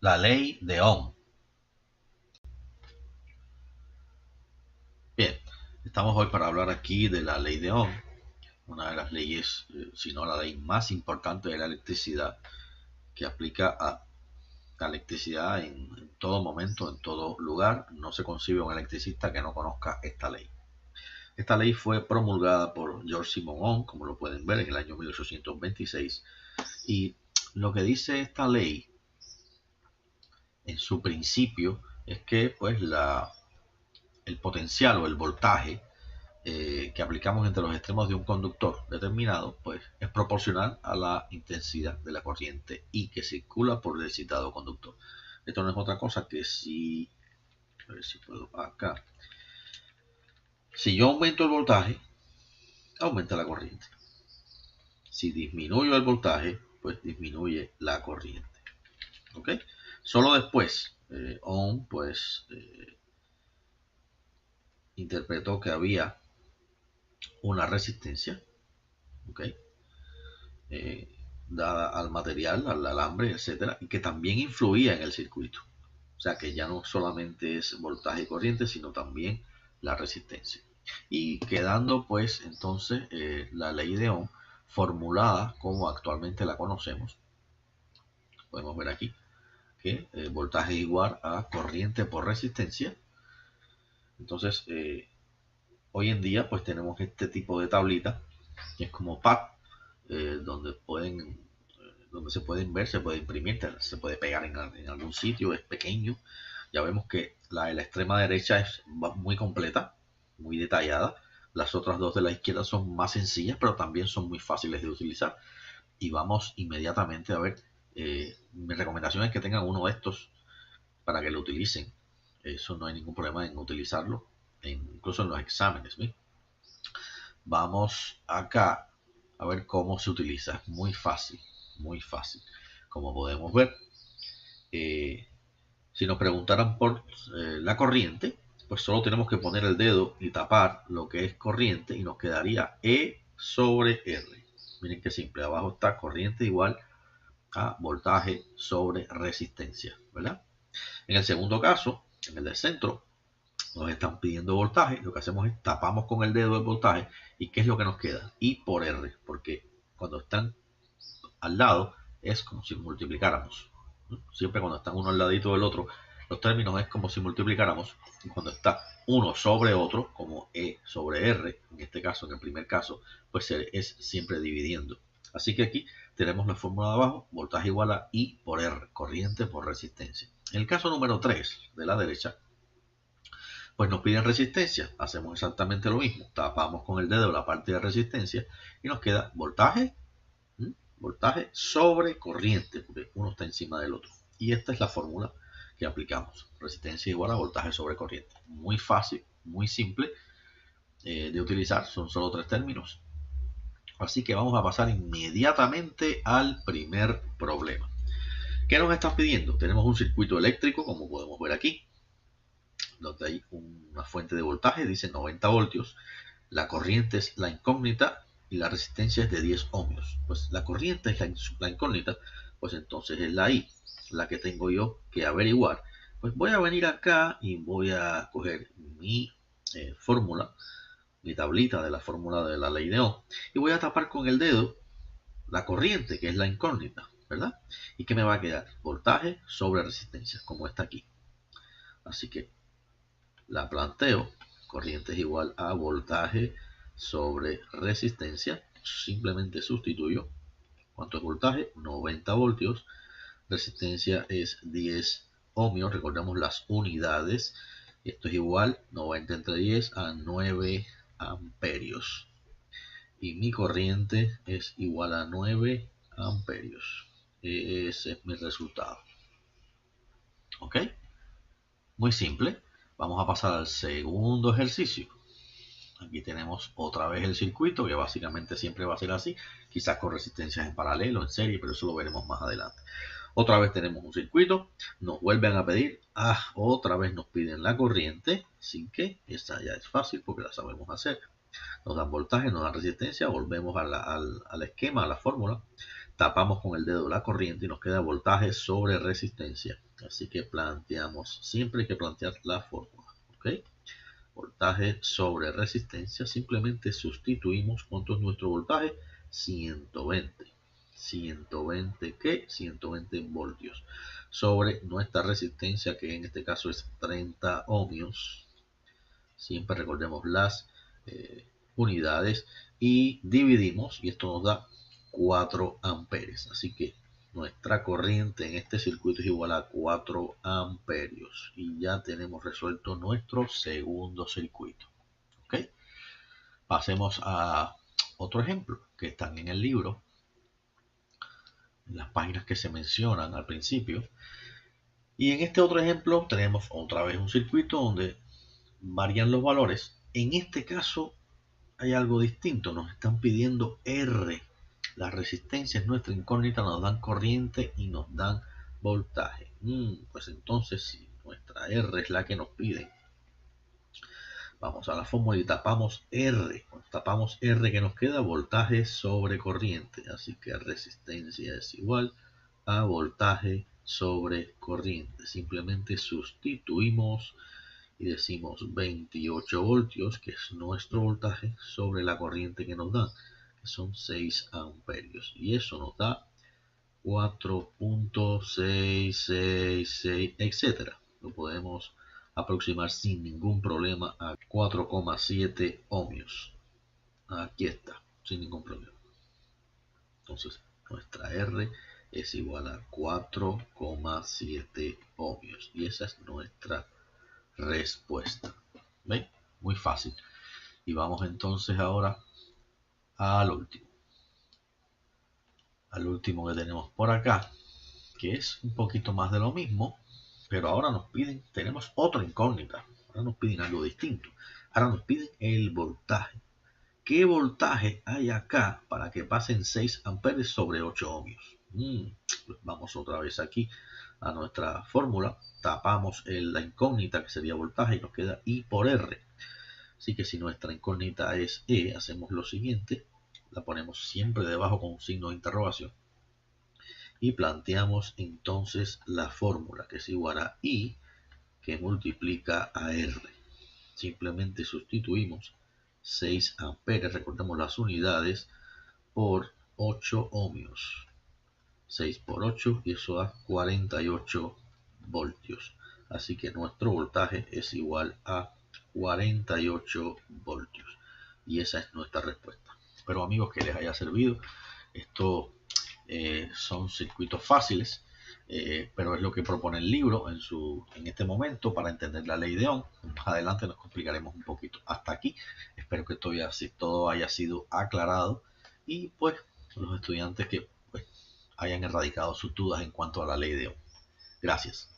La ley de Ohm. Bien, estamos hoy para hablar aquí de la ley de Ohm, una de las leyes, si no la ley más importante de la electricidad, que aplica a la electricidad en todo momento, en todo lugar. No se concibe un electricista que no conozca esta ley. Esta ley fue promulgada por George Simon Ohm, como lo pueden ver, en el año 1826. Y lo que dice esta ley en su principio es que pues el potencial o el voltaje que aplicamos entre los extremos de un conductor determinado, pues es proporcional a la intensidad de la corriente y que circula por el citado conductor. Esto no es otra cosa que si, a ver si puedo acá, si yo aumento el voltaje, aumenta la corriente. Si disminuyo el voltaje, pues disminuye la corriente. ¿Ok? Solo después, Ohm, pues, interpretó que había una resistencia, ¿ok? eh, dada al material, al alambre, etcétera, y que también influía en el circuito. O sea que ya no solamente es voltaje y corriente, sino también la resistencia. Y quedando pues entonces la ley de Ohm formulada como actualmente la conocemos. Podemos ver aquí que voltaje es igual a corriente por resistencia. Entonces hoy en día pues tenemos este tipo de tablita que es como pad, donde donde se pueden ver, se puede imprimir, se puede pegar en algún sitio, es pequeño. Ya vemos que la extrema derecha es muy completa, muy detallada. Las otras dos de la izquierda son más sencillas, pero también son muy fáciles de utilizar. Y vamos inmediatamente a ver. Mi recomendación es que tengan uno de estos para que lo utilicen. Eso no hay ningún problema en utilizarlo, incluso en los exámenes. ¿Sí? Vamos acá a ver cómo se utiliza. Es muy fácil, muy fácil. Como podemos ver, eh, si nos preguntaran por la corriente, pues solo tenemos que poner el dedo y tapar lo que es corriente y nos quedaría E sobre R. Miren qué simple, abajo está corriente igual a voltaje sobre resistencia, ¿verdad? En el segundo caso, en el del centro, nos están pidiendo voltaje, lo que hacemos es tapamos con el dedo el voltaje y ¿qué es lo que nos queda? I por R, porque cuando están al lado es como si multiplicáramos. Siempre cuando están uno al ladito del otro, los términos es como si multiplicáramos. Y cuando está uno sobre otro, como E sobre R, en este caso, en el primer caso, pues es siempre dividiendo. Así que aquí tenemos la fórmula de abajo, voltaje igual a I por R, corriente por resistencia. En el caso número 3 de la derecha, pues nos piden resistencia. Hacemos exactamente lo mismo. Tapamos con el dedo la parte de resistencia y nos queda voltaje, voltaje sobre corriente, porque uno está encima del otro. Y esta es la fórmula que aplicamos. Resistencia igual a voltaje sobre corriente. Muy fácil, muy simple de utilizar. Son solo tres términos. Así que vamos a pasar inmediatamente al primer problema. ¿Qué nos están pidiendo? Tenemos un circuito eléctrico, como podemos ver aquí, donde hay una fuente de voltaje, dice 90 voltios. La corriente es la incógnita y la resistencia es de 10 ohmios. Pues la corriente es la incógnita, pues entonces es la I, la que tengo yo que averiguar. Pues voy a venir acá y voy a coger mi fórmula, mi tablita de la fórmula de la ley de Ohm, y voy a tapar con el dedo la corriente, que es la incógnita, ¿verdad? ¿Y qué me va a quedar? Voltaje sobre resistencia, como está aquí. Así que la planteo, corriente es igual a voltaje sobre resistencia, simplemente sustituyo. ¿Cuánto es voltaje? 90 voltios, resistencia es 10 ohmios, recordemos las unidades, esto es igual 90 entre 10 a 9 amperios. Y mi corriente es igual a 9 amperios. Ese es mi resultado. ¿Ok? Muy simple. Vamos a pasar al segundo ejercicio. Aquí tenemos otra vez el circuito, que básicamente siempre va a ser así, quizás con resistencias en paralelo, en serie, pero eso lo veremos más adelante. Otra vez tenemos un circuito, nos vuelven a pedir, otra vez nos piden la corriente, sin que esta ya es fácil porque la sabemos hacer. Nos dan voltaje, nos dan resistencia, volvemos al esquema, a la fórmula, tapamos con el dedo la corriente y nos queda voltaje sobre resistencia. Así que planteamos, siempre hay que plantear la fórmula. ¿Ok? Voltaje sobre resistencia, simplemente sustituimos. ¿Cuánto es nuestro voltaje? 120. 120, ¿qué? 120 voltios sobre nuestra resistencia, que en este caso es 30 ohmios. Siempre recordemos las unidades y dividimos, y esto nos da 4 amperes. Así que nuestra corriente en este circuito es igual a 4 amperios y ya tenemos resuelto nuestro segundo circuito. ¿Ok? Pasemos a otro ejemplo que están en el libro, en las páginas que se mencionan al principio. Y en este otro ejemplo tenemos otra vez un circuito donde varían los valores. En este caso hay algo distinto, nos están pidiendo R. La resistencia es nuestra incógnita, nos dan corriente y nos dan voltaje. Pues entonces, si nuestra R es la que nos piden, vamos a la fórmula y tapamos R. Cuando tapamos R, que nos queda voltaje sobre corriente. Así que resistencia es igual a voltaje sobre corriente. Simplemente sustituimos y decimos 28 voltios, que es nuestro voltaje, sobre la corriente que nos dan, que son 6 amperios. Y eso nos da 4.666, etcétera. Lo podemos aproximar sin ningún problema a 4,7 ohmios. Aquí está, sin ningún problema. Entonces, nuestra R es igual a 4,7 ohmios. Y esa es nuestra respuesta. ¿Ven? Muy fácil. Y vamos entonces ahora al último. Al último que tenemos por acá, que es un poquito más de lo mismo, pero ahora nos piden, tenemos otra incógnita. Ahora nos piden algo distinto. Ahora nos piden el voltaje. ¿Qué voltaje hay acá para que pasen 6 amperes sobre 8 ohmios? Pues vamos otra vez aquí a nuestra fórmula. Tapamos la incógnita, que sería voltaje, y nos queda I por R. Así que si nuestra incógnita es E, hacemos lo siguiente. La ponemos siempre debajo con un signo de interrogación. Y planteamos entonces la fórmula, que es igual a I, que multiplica a R. Simplemente sustituimos 6 amperes, recordemos las unidades, por 8 ohmios. 6 por 8 y eso da 48 voltios. Así que nuestro voltaje es igual a 48 voltios. Y esa es nuestra respuesta. Espero, amigos, que les haya servido. Esto son circuitos fáciles, pero es lo que propone el libro en este momento para entender la ley de Ohm. Más adelante nos complicaremos un poquito. Hasta aquí. Espero que todo haya sido aclarado y pues los estudiantes que pues, hayan erradicado sus dudas en cuanto a la ley de Ohm. Gracias.